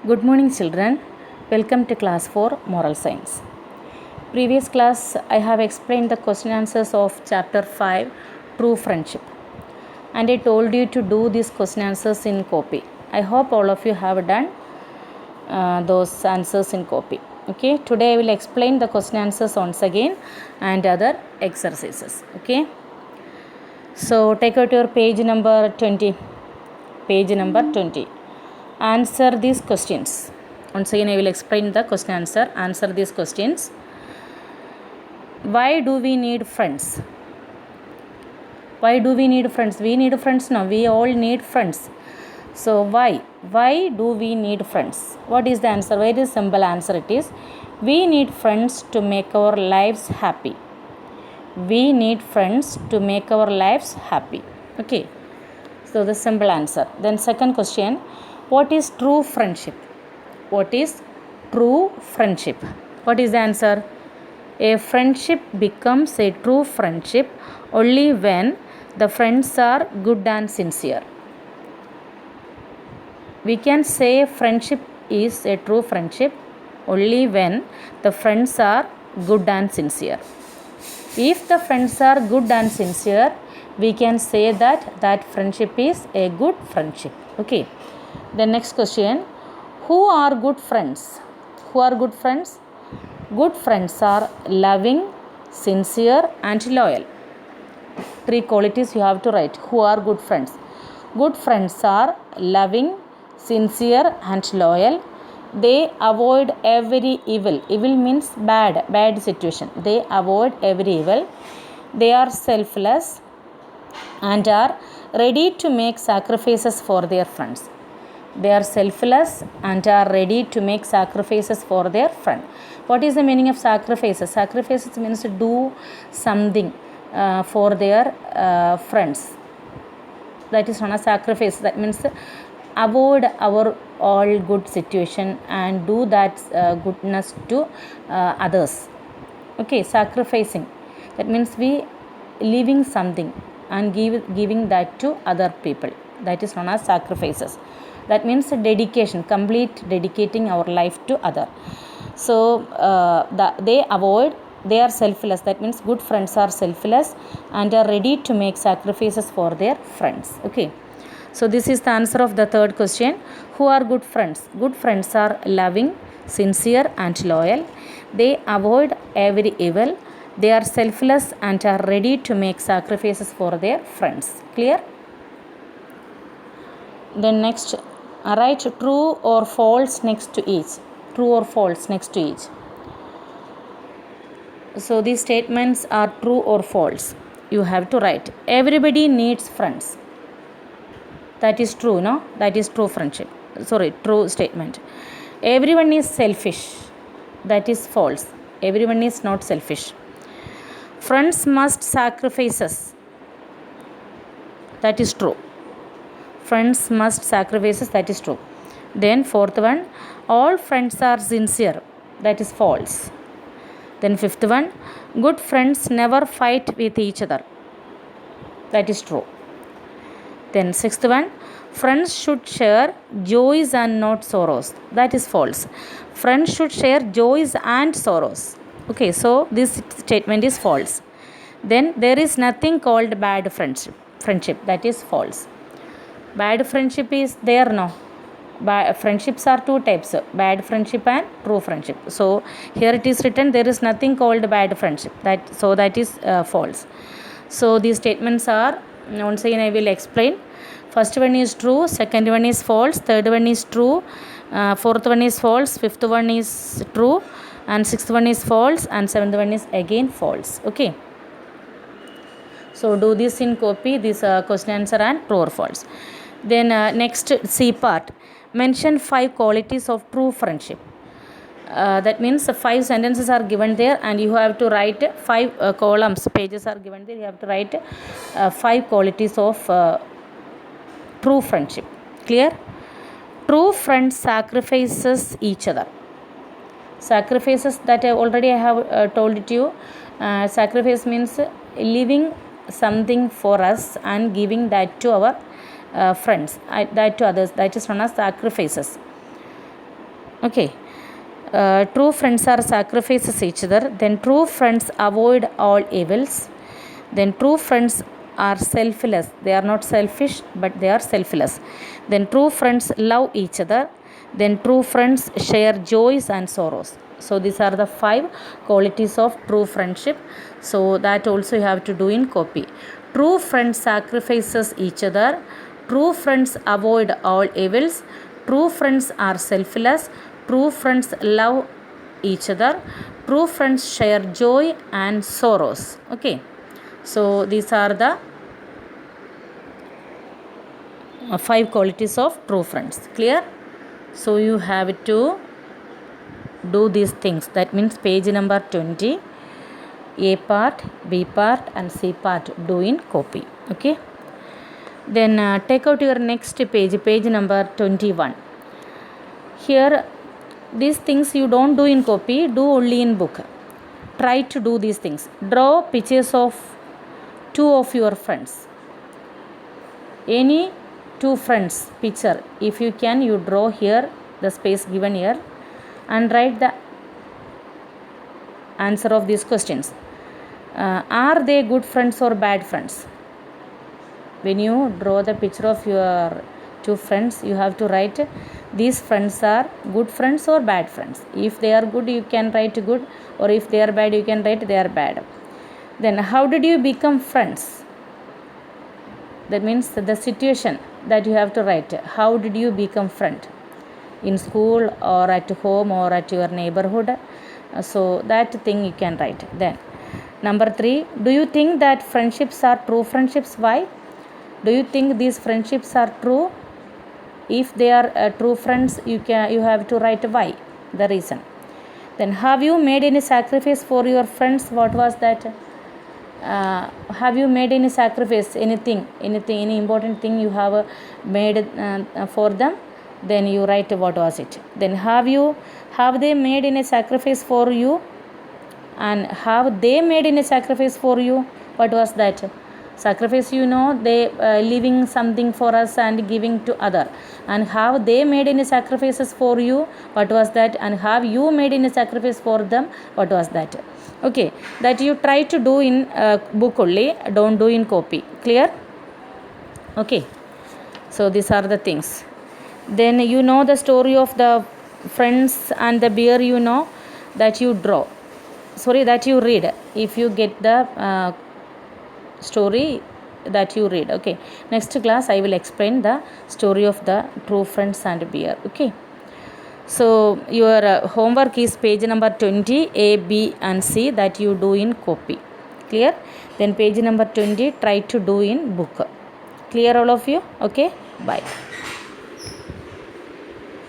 Good morning, children. Welcome to class 4 Moral Science. Previous class, I have explained the question answers of chapter 5 True Friendship, and I told you to do these question answers in copy. I hope all of you have done those answers in copy. Okay, today I will explain the question answers once again and other exercises. Okay, so take out your page number 20. Page number 20. Answer these questions. Once again I will explain the question answer. Answer these questions. Why do we need friends? Why do we need friends? We need friends now. We all need friends. So why? Why do we need friends? What is the answer? Very simple answer it is. We need friends to make our lives happy. We need friends to make our lives happy. Okay. So the simple answer. Then second question. What is true friendship? What is true friendship? What is the answer? A friendship becomes a true friendship only when the friends are good and sincere. We can say friendship is a true friendship only when the friends are good and sincere. If the friends are good and sincere, we can say that friendship is a good friendship. Okay. The next question. Who are good friends? Who are good friends? Good friends are loving, sincere and loyal. Three qualities you have to write. Who are good friends? Good friends are loving, sincere and loyal. They avoid every evil. Evil means bad situation. They avoid every evil. They are selfless and are ready to make sacrifices for their friends. They are selfless and are ready to make sacrifices for their friend. What is the meaning of sacrifices? Sacrifices means to do something for their friends. That is known as sacrifice. That means avoid our all good situation and do that goodness to others. Okay, sacrificing. That means we leaving something and giving that to other people. That is known as sacrifices. That means dedication, complete dedicating our life to other. So they are selfless. That means good friends are selfless and are ready to make sacrifices for their friends. Okay. So this is the answer of the third question. Who are good friends? Good friends are loving, sincere and loyal. They avoid every evil. They are selfless and are ready to make sacrifices for their friends. Clear? Then next, write true or false next to each. True or false next to each. So these statements are true or false. You have to write. Everybody needs friends. That is true, no? That is true friendship. Sorry, true statement. Everyone is selfish. That is false. Everyone is not selfish. Friends must sacrifices. That is true. Friends must sacrifices. That is true. Then fourth one, all friends are sincere. That is false. Then fifth one, good friends never fight with each other. That is true. Then sixth one, friends should share joys and not sorrows. That is false. Friends should share joys and sorrows. Okay, so this statement is false. Then there is nothing called bad friendship. That is false. Bad friendship is there, no? Friendships are two types, bad friendship and true friendship. So here it is written there is nothing called bad friendship. That is false. So these statements are, once again I will explain. First one is true, second one is false, third one is true, fourth one is false, fifth one is true, and sixth one is false, and seventh one is again false. Okay. So do this in copy, this question answer and true or false. Then next C part. Mention 5 qualities of true friendship. That means 5 sentences are given there and you have to write 5 columns, pages are given there. You have to write 5 qualities of true friendship. Clear? True friends sacrifices each other. Sacrifices that I have told it to you. Sacrifice means leaving something for us and giving that to our friends, that to others. That is known as sacrifices. Okay. True friends are sacrifices each other. Then true friends avoid all evils. Then true friends are selfless. They are not selfish, but they are selfless. Then true friends love each other. Then true friends share joys and sorrows. So these are the 5 qualities of true friendship. So that also you have to do in copy. True friends sacrifices each other. True friends avoid all evils. True friends are selfless. True friends love each other. True friends share joy and sorrows. Okay. So these are the 5 qualities of true friends. Clear? So you have to do these things. That means page number 20, A part, B part and C part do in copy. Okay. Then take out your next page, page number 21. Here these things you don't do in copy, do only in book. Try to do these things. Draw pictures of 2 of your friends. Any 2 friends picture, if you can, you draw here the space given here and write the answer of these questions. Are they good friends or bad friends? When you draw the picture of your 2 friends, you have to write these friends are good friends or bad friends. If they are good, you can write good, or if they are bad, you can write they are bad. Then how did you become friends? That means the situation that you have to write. How did you become friend? In school or at home or at your neighborhood? So that thing you can write. Then number 3, do you think that friendships are true friendships? Why? Do you think these friendships are true? If they are true friends, you have to write why, the reason. Then have you made any sacrifice for your friends? What was that? Have you made any sacrifice, anything, any important thing you have made for them? Then you write what was it. Then have they made any sacrifice for you? And have they made any sacrifice for you? What was that? Sacrifice, they leaving something for us and giving to other. And have they made any sacrifices for you? What was that? And have you made any sacrifice for them? What was that? Okay, that you try to do in book only, don't do in copy. Clear? Okay, so these are the things. Then the story of the friends and the bear, that you draw, that you read. If you get the story, that you read. Okay, next class I will explain the story of the true friends and bear. Okay, so your homework is page number 20, A, B and C, that you do in copy. Clear? Then page number 20 try to do in book. Clear all of you? Okay, bye.